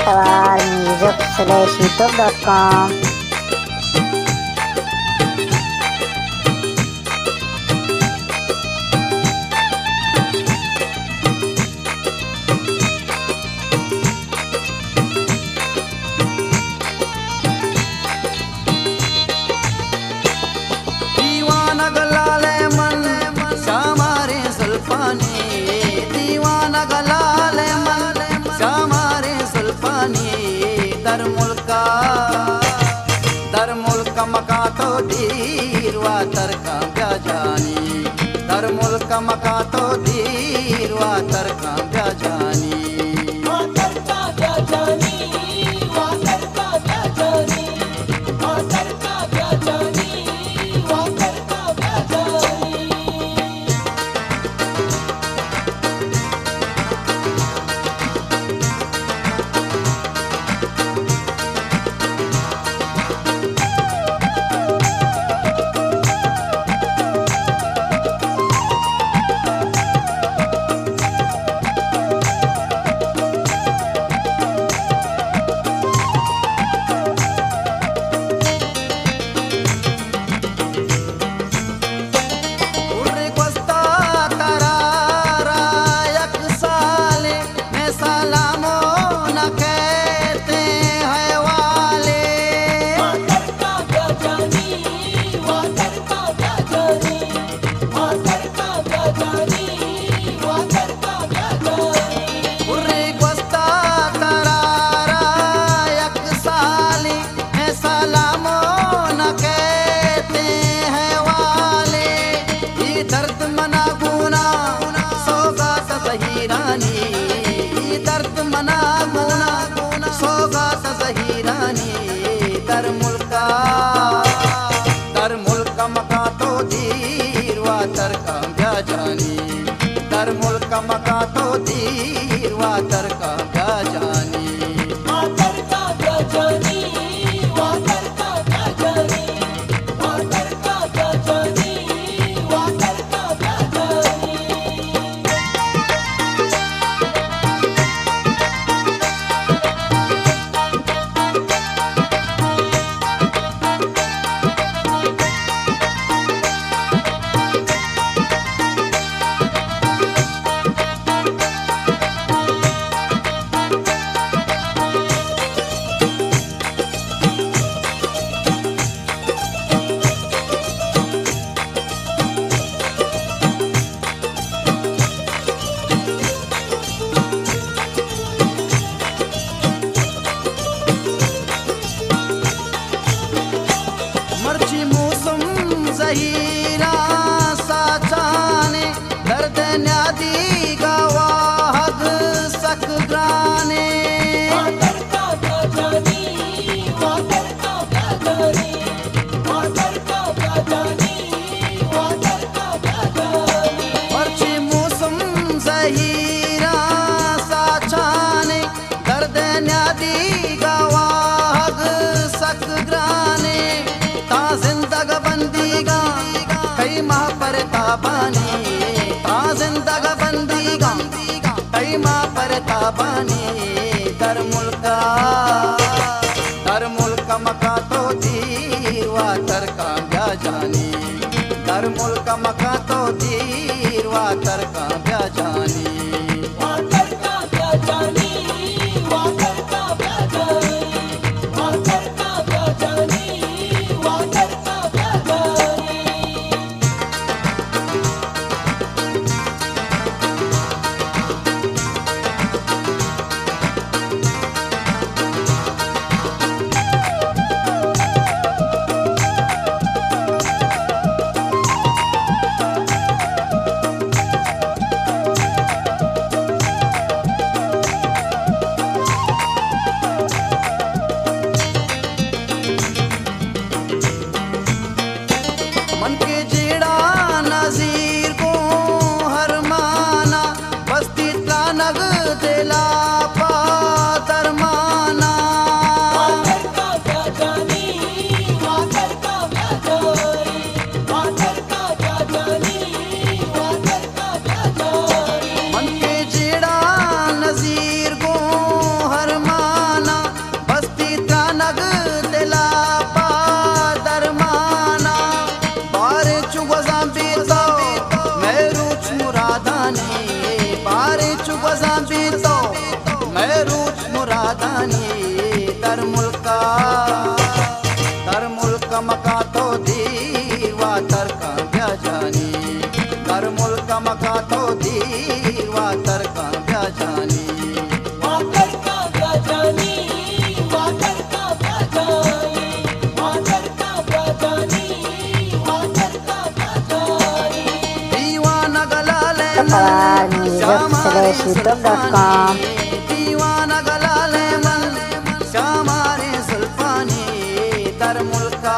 atwarmusic/youtube.com। दीवाना गलाले मन श्यामारे सुल्फानी, दीवाना गलाले मन श्यामारे सुल्फानी। दर मुल्क मका तो दीरवा तरका ब्याजानी, दर मुल्क मका तो दीरवा तरका ब्याजानी। दर मुल्क मका तो दीरवा तरका ब्याजानी, दर मुल्क मका तो दीरवा तरका ब्याजानी। हीरा साचाने दर्द न्यादी गवाहद सकग्राने। पर्ची मौसम ज़हीरा साचाने दर्द न्यादी गवाहद सकग्राने। ता जिंदग बंदीगा कई माह पर ताबानी, ता जिंदग बंदीगा कई माह पर ताबानी। दर मुल्क मका तो दीरवा तरका ब्याजानी, दर मुल्क मका तो दीरवा तरका ब्याजानी। मन के जेड़ा नजीर को हर माना, बस्ती नग दिला पा दरमाना। मन के जेड़ा नजीर को हर माना, साबी तो मैं रूच मुरादानी तर मुल्क मका तो दीवा तरका ब्याजानी तर मुल्क मका तो दीवा तरका ब्याजानी Music@youtube.com दीवाना गलाले मन श्यामारे सुल्फानी तर मुल्का